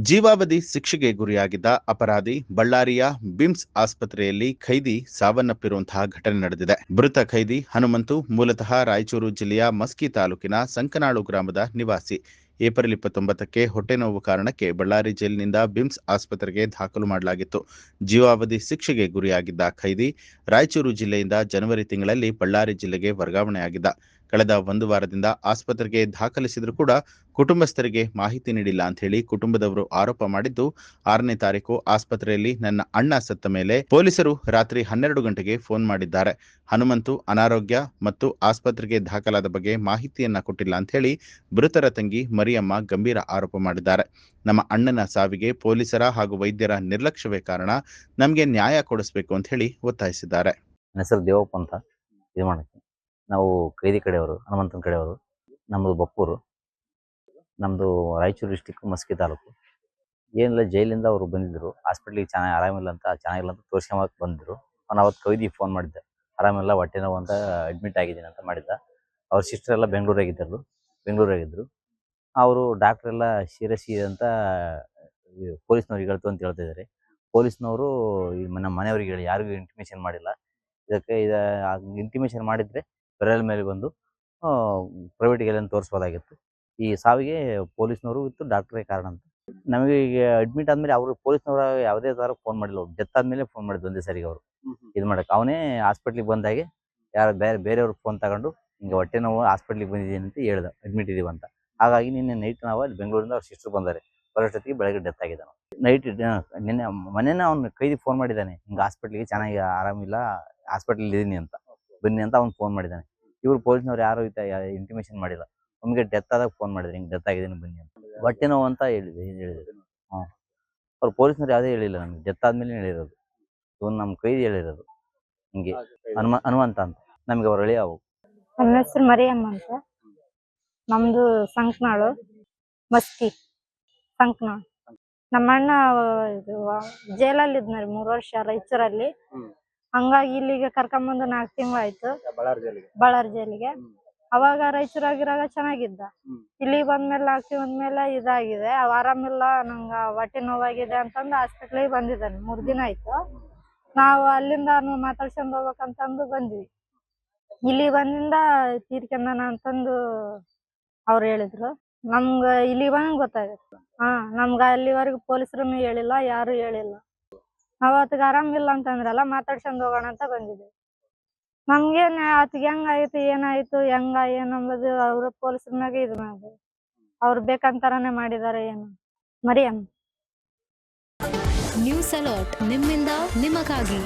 ಜೀವಾವಧಿ ಶಿಕ್ಷೆಗೆ ಗುರಿಯಾಗಿದ್ದ ಅಪರಾಧಿ ಬಳ್ಳಾರಿಯ ಬಿಮ್ಸ್ ಆಸ್ಪತ್ರೆಯಲ್ಲಿ ಖೈದಿ ಸಾವನ್ನಪ್ಪಿರುವಂತಹ ಘಟನೆ ನಡೆದಿದೆ. ಮೃತ ಖೈದಿ ಹನುಮಂತು ಮೂಲತಃ ರಾಯಚೂರು ಜಿಲ್ಲೆಯ ಮಸ್ಕಿ ತಾಲೂಕಿನ ಸಂಕನಾಳು ಗ್ರಾಮದ ನಿವಾಸಿ. ಏಪ್ರಿಲ್ 29ಕ್ಕೆ ಹೊಟ್ಟೆನೋವು ಕಾರಣಕ್ಕೆ ಬಳ್ಳಾರಿ ಜೈಲಿನಿಂದ ಬಿಮ್ಸ್ ಆಸ್ಪತ್ರೆಗೆ ದಾಖಲು ಮಾಡಲಾಗಿತ್ತು. ಜೀವಾವಧಿ ಶಿಕ್ಷೆಗೆ ಗುರಿಯಾಗಿದ್ದ ಖೈದಿ ರಾಯಚೂರು ಜಿಲ್ಲೆಯಿಂದ ಜನವರಿ ತಿಂಗಳಲ್ಲಿ ಬಳ್ಳಾರಿ ಜಿಲ್ಲೆಗೆ ವರ್ಗಾವಣೆಯಾಗಿದ್ದ. ಕಳೆದ ಒಂದು ವಾರದಿಂದ ಆಸ್ಪತ್ರೆಗೆ ದಾಖಲಿಸಿದರೂ ಕೂಡ ಕುಟುಂಬಸ್ಥರಿಗೆ ಮಾಹಿತಿ ನೀಡಿಲ್ಲ ಅಂತ ಹೇಳಿ ಕುಟುಂಬದವರು ಆರೋಪ ಮಾಡಿದ್ದು, 6ನೇ ತಾರೀಕು ಆಸ್ಪತ್ರೆಯಲ್ಲಿ ನನ್ನ ಅಣ್ಣ ಸತ್ತ ಮೇಲೆ ಪೊಲೀಸರು ರಾತ್ರಿ 12 ಗಂಟೆಗೆ ಫೋನ್ ಮಾಡಿದ್ದಾರೆ. ಹನುಮಂತು ಅನಾರೋಗ್ಯ ಮತ್ತು ಆಸ್ಪತ್ರೆಗೆ ದಾಖಲಾದ ಬಗ್ಗೆ ಮಾಹಿತಿಯನ್ನ ಕೊಟ್ಟಿಲ್ಲ ಅಂತ ಹೇಳಿ ಮೃತರ ತಂಗಿ ಮರಿಯಮ್ಮ ಗಂಭೀರ ಆರೋಪ ಮಾಡಿದ್ದಾರೆ. ನಮ್ಮ ಅಣ್ಣನ ಸಾವಿಗೆ ಪೊಲೀಸರ ಹಾಗೂ ವೈದ್ಯರ ನಿರ್ಲಕ್ಷ್ಯವೇ ಕಾರಣ, ನಮಗೆ ನ್ಯಾಯ ಕೊಡಿಸಬೇಕು ಅಂತ ಹೇಳಿ ಒತ್ತಾಯಿಸಿದ್ದಾರೆ. ನನ್ನ ಹೆಸರು ದೇವಪ್ಪ ಅಂತ. ಇದು ಮಾಡಕ್ಕೆ ನಾವು ಖೈದಿ ಕಡೆಯವರು, ಹನುಮಂತನ ಕಡೆಯವರು. ನಮ್ಮದು ಬಪ್ಪೂರು, ನಮ್ಮದು ರಾಯಚೂರು ಡಿಸ್ಟಿಕ್ ಮಸ್ಕಿ ತಾಲೂಕು. ಏನಿಲ್ಲ, ಜೈಲಿಂದ ಅವರು ಬಂದಿದ್ದರು. ಹಾಸ್ಪಿಟ್ಲಿಗೆ ಚೆನ್ನಾಗಿಲ್ಲ ಅಂತ ತೋರಿಸ್ಕೊಂಬಕ್ಕೆ ಬಂದಿದ್ರು. ನಾನು ಅವತ್ತು ಖೈದಿ ಫೋನ್ ಮಾಡಿದ್ದೆ, ಆರಾಮಿಲ್ಲ, ಹೊಟ್ಟೆ ನೋವು ಅಂತ ಅಡ್ಮಿಟ್ ಆಗಿದ್ದೀನಿ ಅಂತ ಮಾಡಿದ್ದ. ಅವ್ರ ಸಿಸ್ಟರ್ ಎಲ್ಲ ಬೆಂಗಳೂರಾಗಿದ್ದರು. ಅವರು ಡಾಕ್ಟ್ರ್ ಎಲ್ಲ ಸೀರಿಯಸ್ ಅಂತ ಪೊಲೀಸ್ನವ್ರಿಗೆ ಹೇಳ್ತು ಅಂತ ಹೇಳ್ತಿದ್ದಾರೆ. ಪೊಲೀಸ್ನವರು ನಮ್ಮ ಮನೆಯವ್ರಿಗೆ ಹೇಳಿ ಯಾರಿಗೂ ಇಂಟಿಮೇಷನ್ ಮಾಡಿಲ್ಲ. ಇದಕ್ಕೆ ಇಂಟಿಮೇಷನ್ ಮಾಡಿದರೆ ಬೆರಳ ಮೇಲೆ ಬಂದು ಪ್ರೈವೇಟಿಗೆ ಎಲ್ಲ ತೋರಿಸ್ಬೋದಾಗಿತ್ತು. ಈ ಸಾವಿಗೆ ಪೊಲೀಸ್ನವರು ಇತ್ತು ಡಾಕ್ಟ್ರೇ ಕಾರಣ ಅಂತ. ನಮಗೆ ಈಗ ಅಡ್ಮಿಟ್ ಆದಮೇಲೆ ಅವರು ಪೊಲೀಸ್ನವ್ರು ಯಾವುದೇ ಥರ ಫೋನ್ ಮಾಡಿಲ್ಲ. ಡೆತ್ ಆದಮೇಲೆ ಫೋನ್ ಮಾಡಿದ್ದು ಒಂದೇ ಸರಿಗೆ ಅವರು ಇದು ಮಾಡೋಕ್ಕೆ. ಅವನೇ ಹಾಸ್ಪಿಟ್ಲಿಗೆ ಬಂದಾಗೆ ಯಾರು ಬೇರೆಯವ್ರಿಗೆ ಫೋನ್ ತಗೊಂಡು ಹಿಂಗೆ ಹೊಟ್ಟೆ ನೋವು ಹಾಸ್ಪಿಟ್ಲಿಗೆ ಬಂದಿದ್ದೀನಿ ಅಂತ ಹೇಳ್ದ, ಅಡ್ಮಿಟ್ ಇದೀವಿ ಅಂತ. ಹಾಗಾಗಿ ನಿನ್ನೆ ನೈಟ್ ನಾವು ಅಲ್ಲಿ ಬೆಂಗಳೂರಿಂದ ಅವ್ರ ಸಿಸ್ಟರ್ ಬಂದಾರೆ, ಬರೋಷ್ಟೊತ್ತಿಗೆ ಬೆಳಗ್ಗೆ ಡೆತ್ ಆಗಿದೆ. ನೈಟ್ ನಿನ್ನೆ ಮನೇನ ಅವ್ನು ಖೈದಿ ಫೋನ್ ಮಾಡಿದ್ದಾನೆ, ಹಿಂಗೆ ಹಾಸ್ಪಿಟ್ಲಿಗೆ ಚೆನ್ನಾಗಿ ಆರಾಮಿಲ್ಲ, ಹಾಸ್ಪಿಟ್ಲಲ್ಲಿ ಇದೀನಿ ಅಂತ, ಬನ್ನಿ ಅಂತ ಅವ್ನು ಫೋನ್ ಮಾಡಿದ್ದಾನೆ. ಇವ್ರು ಪೊಲೀಸ್ನವ್ರು ಯಾರು ಇಂಟಿಮೇಷನ್ ಮಾಡಿಲ್ಲ. ನಮಗೆ ಡೆತ್ ಆದಾಗ ಫೋನ್ ಮಾಡಿದ್ರು, ಹಿಂಗೆ ಡೆತ್ ಆಗಿದ್ದೀನಿ ಬನ್ನಿ ಅಂತ. ಹೊಟ್ಟೆ ನೋವು ಅಂತ ಹೇಳಿದ್ರು. ಅವ್ರು ಪೊಲೀಸ್ನವ್ರು ಯಾವುದೇ ಹೇಳಿಲ್ಲ, ನಮ್ಗೆ ಡೆತ್ ಆದ್ಮೇಲೆ ಹೇಳಿರೋದು. ಇವನು ನಮ್ಮ ಖೈದಿ ಹೇಳಿರೋದು ಹಿಂಗೆ ಹನುಮಂತ ಅಂತ. ನಮಗೆ ಅವ್ರು ಹೇಳಿ ಅವು. ನನ್ನ ಹೆಸರು ಮರಿಯಮ್ಮ ಅಂತ. ನಮ್ದು ಸಂಕನಾಳು, ಮಸ್ಕಿ ಸಂಕನಾಳು. ನಮ್ಮ ಅಣ್ಣ ಜೈಲಲ್ಲಿ ಇದ್ನರಿ 3 ವರ್ಷ ರಾಯಚೂರಲ್ಲಿ. ಹಂಗಾಗಿ ಇಲ್ಲಿಗೆ ಕರ್ಕೊಂಬಂದು 4 ತಿಂಗಳಾಯ್ತು ಬಳ್ಳಾರಿ ಜೈಲಿಗೆ. ಅವಾಗ ರಾಯಚೂರಾಗಿರಾಗ ಚೆನ್ನಾಗಿದ್ದ. ಇಲ್ಲಿಗೆ ಬಂದ್ಮೇಲೆ 4 ತಿಂಗಳಾದ್ಮೇಲೆ ಇದಾಗಿದೆ, ಆರಾಮಿಲ್ಲ, ನಂಗೆ ಹೊಟ್ಟೆ ನೋವಾಗಿದೆ ಅಂತಂದು ಹಾಸ್ಪಿಟ್ಲಿಗೆ ಬಂದಿದ್ದಾನೆ. 3 ದಿನ ಆಯ್ತು. ನಾವು ಅಲ್ಲಿಂದ ಮಾತಾಡ್ಸ್ಕೊಂಡ್ ಹೋಗ್ಬೇಕಂತಂದು ಬಂದ್ವಿ. ಇಲ್ಲಿ ಬಂದಿಂದ ತೀರ್ಕೊಂಡನ ಅಂತಂದು ಅವ್ರು ಹೇಳಿದ್ರು. ನಮ್ಗ ಇಲ್ಲಿ ಬಂದ್ ಗೊತ್ತಾಗತ್ತೆ. ನಮ್ಗ ಅಲ್ಲಿವರೆಗೂ ಪೊಲೀಸರು ಹೇಳಿಲ್ಲ, ಯಾರು ಹೇಳಿಲ್ಲ. ಅವತ್ತಿಗೆ ಆರಾಮಿಲ್ಲ ಅಂತಂದ್ರಲ್ಲ, ಮಾತಾಡ್ಸ್ಕೊಂಡ್ ಹೋಗೋಣ ಅಂತ ಬಂದಿದ್ವಿ. ನಮ್ಗೇನ್ ಆತಿಗೆ ಹೆಂಗಾಯ್ತು, ಏನಾಯ್ತು, ಹೆಂಗ ಏನಂಬುದು ಅವ್ರ ಪೊಲೀಸರ ಮ್ಯಾಗ ಇದು ಮಾಡಿ ಅವ್ರು ಬೇಕಂತಾರನೆ ಮಾಡಿದಾರೆ ಏನು. ಮರಿಯಮ್ಮ. ನ್ಯೂಸ್ ಅಲರ್ಟ್, ನಿಮ್ಮಿಂದ ನಿಮಗಾಗಿ.